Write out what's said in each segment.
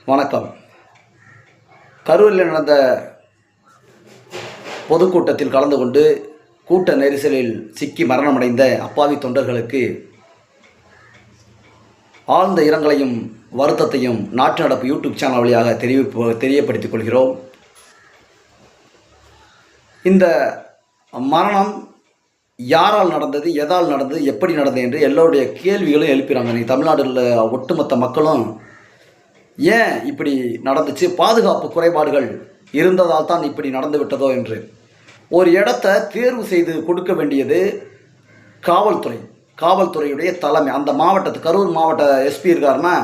வணக்கம். கரூரில் நடந்த பொதுக்கூட்டத்தில் கலந்து கொண்டு கூட்ட நெரிசலில் சிக்கி மரணமடைந்த அப்பாவி தொண்டர்களுக்கு ஆழ்ந்த இரங்கலையும் வருத்தத்தையும் நாட்டு நடப்பு யூடியூப் சேனல் வழியாக தெரியப்படுத்திக் கொள்கிறோம். இந்த மரணம் யாரால் நடந்தது, எதால் நடந்தது, எப்படி நடந்தது என்று எல்லோருடைய கேள்விகளும் எழுப்பிறாங்க. நீ தமிழ்நாட்டில் ஒட்டுமொத்த மக்களும் ஏன் இப்படி நடந்துச்சு, பாதுகாப்பு குறைபாடுகள் இருந்ததால் தான் இப்படி நடந்து விட்டதோ என்று. ஒரு இடத்தை தேர்வு செய்து கொடுக்க வேண்டியது காவல்துறையுடைய தலைமை. அந்த மாவட்டத்து கரூர் மாவட்ட எஸ்பி இருக்காருன்னா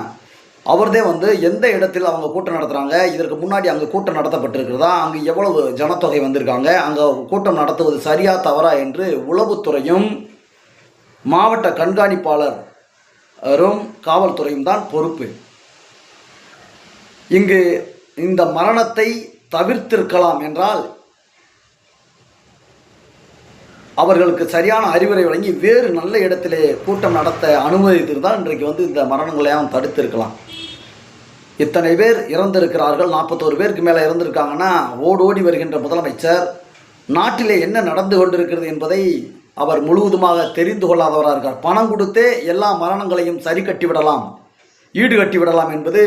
அவர்தே எந்த இடத்தில் அவங்க கூட்டம் நடத்துகிறாங்க, இதற்கு முன்னாடி அங்கே கூட்டம் நடத்தப்பட்டிருக்கிறதா, அங்கே எவ்வளவு ஜனத்தொகை வந்திருக்காங்க, அங்கே கூட்டம் நடத்துவது சரியா தவறா என்று உளவுத்துறையும் மாவட்ட கண்காணிப்பாளரும் காவல்துறையும் தான் பொறுப்பு. இங்கு இந்த மரணத்தை தவிர்த்திருக்கலாம் என்றால் அவர்களுக்கு சரியான அறிவுரை வழங்கி வேறு நல்ல இடத்திலே கூட்டம் நடத்த அனுமதித்திருந்தால் இன்றைக்கு இந்த மரணங்களையும் தடுத்திருக்கலாம். இத்தனை பேர் இறந்திருக்கிறார்கள், 41 பேருக்கு மேலே இறந்திருக்காங்கன்னா ஓடி வருகின்ற முதலமைச்சர் நாட்டிலே என்ன நடந்து கொண்டிருக்கிறது என்பதை அவர் முழுவதுமாக தெரிந்து கொள்ளாதவராக இருக்கார். பணம் கொடுத்தே எல்லா மரணங்களையும் சரி கட்டிவிடலாம், ஈடுகட்டிவிடலாம் என்பது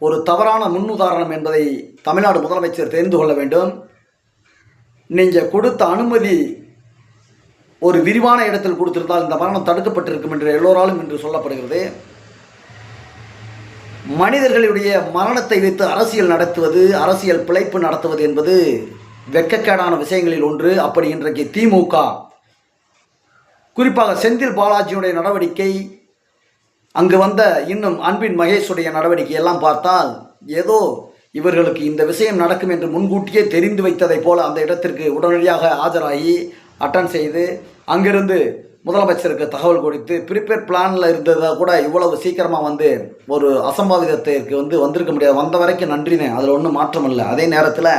ஒரு தவறான முன்னுதாரணம் என்பதை தமிழ்நாடு முதலமைச்சர் தெரிந்து கொள்ள வேண்டும். நீங்கள் கொடுத்த அனுமதி ஒரு விரிவான இடத்தில் கொடுத்திருந்தால் இந்த மரணம் தடுக்கப்பட்டிருக்கும் என்று எல்லோராலும் இன்று சொல்லப்படுகிறது. மனிதர்களுடைய மரணத்தை வைத்து அரசியல் நடத்துவது, அரசியல் பிழைப்பு நடத்துவது என்பது வெட்கக்கேடான விஷயங்களில் ஒன்று. அப்படி இன்றைக்கு திமுக, குறிப்பாக செந்தில் பாலாஜியுடைய நடவடிக்கை, அங்கு வந்த இன்னும் அன்பின் மகேஷுடைய நடவடிக்கை எல்லாம் பார்த்தால் ஏதோ இவர்களுக்கு இந்த விஷயம் நடக்கும் என்று முன்கூட்டியே தெரிந்து வைத்ததைப் போல அந்த இடத்திற்கு உடனடியாக ஆஜராகி அட்டன் செய்து அங்கிருந்து முதலமைச்சருக்கு தகவல் கொடுத்து ப்ரிப்பேர் பிளானில் இருந்ததை கூட இவ்வளவு சீக்கிரமாக ஒரு அசம்பாவிதத்திற்கு வந்திருக்க முடியாது. வந்த வரைக்கும் நன்றினே, அதில் ஒன்றும் மாற்றம் இல்லை. அதே நேரத்தில்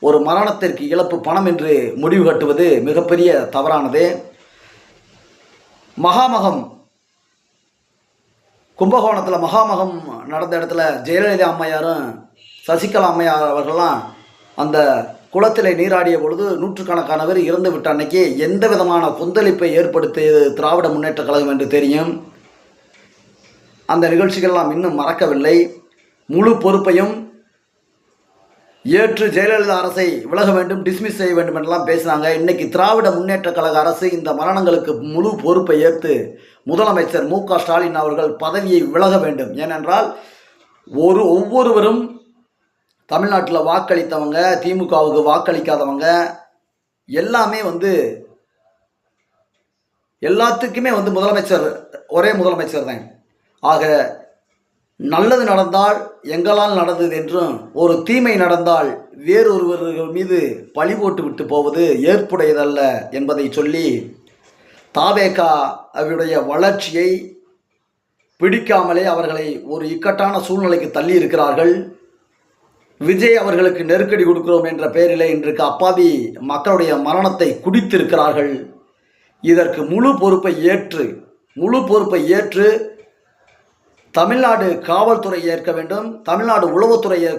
ஒரு மரணத்திற்கு இழப்பு பணம் என்று முடிவு கட்டுவது மிகப்பெரிய தவறானது. மகாமகம் கும்பகோணத்தில் மகாமகம் நடந்த இடத்துல ஜெயலலிதா அம்மையாரும் சசிகலா அம்மையார் அவர்கள்லாம் அந்த குளத்திலே நீராடிய பொழுது நூற்றுக்கணக்கானவர் இறந்து விட்ட அன்னைக்கு எந்த விதமான கொந்தளிப்பை ஏற்படுத்தியது திராவிட முன்னேற்ற கழகம் என்று தெரியும். அந்த நிகழ்ச்சிகள்லாம் இன்னும் மறக்கவில்லை. முழு பொறுப்பையும் ஏற்று ஜெயலலிதா அரசை விலக வேண்டும், டிஸ்மிஸ் செய்ய வேண்டும் என்றெல்லாம் பேசினாங்க. இன்றைக்கி திராவிட முன்னேற்ற கழக அரசு இந்த மரணங்களுக்கு முழு பொறுப்பை ஏற்று முதலமைச்சர் மு.க. ஸ்டாலின் அவர்கள் பதவியை விலக வேண்டும். ஏனென்றால் ஒவ்வொருவரும் தமிழ்நாட்டில் வாக்களித்தவங்க, திமுகவுக்கு வாக்களிக்காதவங்க எல்லாமே எல்லாத்துக்குமே முதலமைச்சர் ஒரே முதலமைச்சர் தான். ஆக நல்லது நடந்தால் எங்களால் நடந்தது என்றும், ஒரு தீமை நடந்தால் வேறொருவர்கள் மீது பழி போட்டு விட்டு போவது ஏற்புடையதல்ல என்பதை சொல்லி தாவேகாவுடைய வளர்ச்சியை பிடிக்காமலே அவர்களை ஒரு இக்கட்டான சூழ்நிலைக்கு தள்ளி இருக்கிறார்கள். விஜய் அவர்களுக்கு நெருக்கடி கொடுக்கிறோம் என்ற பெயரிலே இன்றைக்கு அப்பாவி மக்களுடைய மரணத்தை குடித்திருக்கிறார்கள். இதற்கு முழு பொறுப்பை ஏற்று தமிழ்நாடு காவல்துறை ஏற்க வேண்டும், தமிழ்நாடு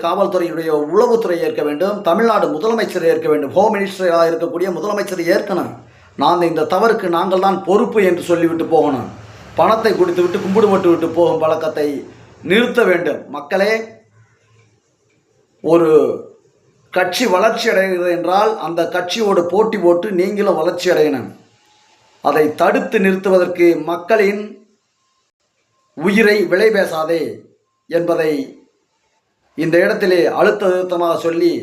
காவல்துறையுடைய உளவுத்துறை ஏற்க வேண்டும், தமிழ்நாடு முதலமைச்சர் ஏற்க வேண்டும். ஹோம் மினிஸ்டராக இருக்கக்கூடிய முதலமைச்சர் ஏற்கணும். இந்த தவறுக்கு நாங்கள் தான் பொறுப்பு என்று சொல்லிவிட்டு போகணும். பணத்தை கொடுத்து விட்டு கும்பிடு போட்டு விட்டு போகும் பழக்கத்தை நிறுத்த வேண்டும். மக்களே, ஒரு கட்சி வளர்ச்சி அடைகிறது என்றால் அந்த கட்சியோடு போட்டி போட்டு நீங்களும் வளர்ச்சி அடையணும். அதை தடுத்து நிறுத்துவதற்கு மக்களின் உயிரை விலை பேசாதே என்பதை இந்த இடத்திலே அழுத்த நிறுத்தமாக சொல்லி,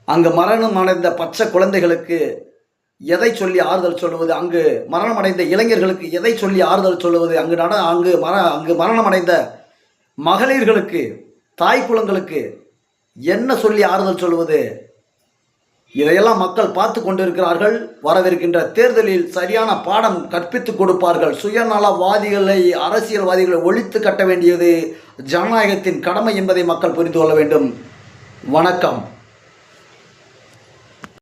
அங்கு மரணம் அடைந்த பச்சை குழந்தைகளுக்கு எதை சொல்லி ஆறுதல் சொல்லுவது, அங்கு மரணமடைந்த இளைஞர்களுக்கு எதை சொல்லி ஆறுதல் சொல்லுவது, அங்கு மரணமடைந்த மகளிர்களுக்கு, தாய் குலங்களுக்கு என்ன சொல்லி ஆறுதல் சொல்லுவது? இதையெல்லாம் மக்கள் பார்த்து கொண்டிருக்கிறார்கள். வரவிருக்கின்ற தேர்தலில் சரியான பாடம் கற்பித்து கொடுப்பார்கள். சுயநலவாதிகளை, அரசியல்வாதிகளை ஒழித்து கட்ட வேண்டியது ஜனநாயகத்தின் கடமை என்பதை மக்கள் புரிந்து கொள்ள வேண்டும். வணக்கம்.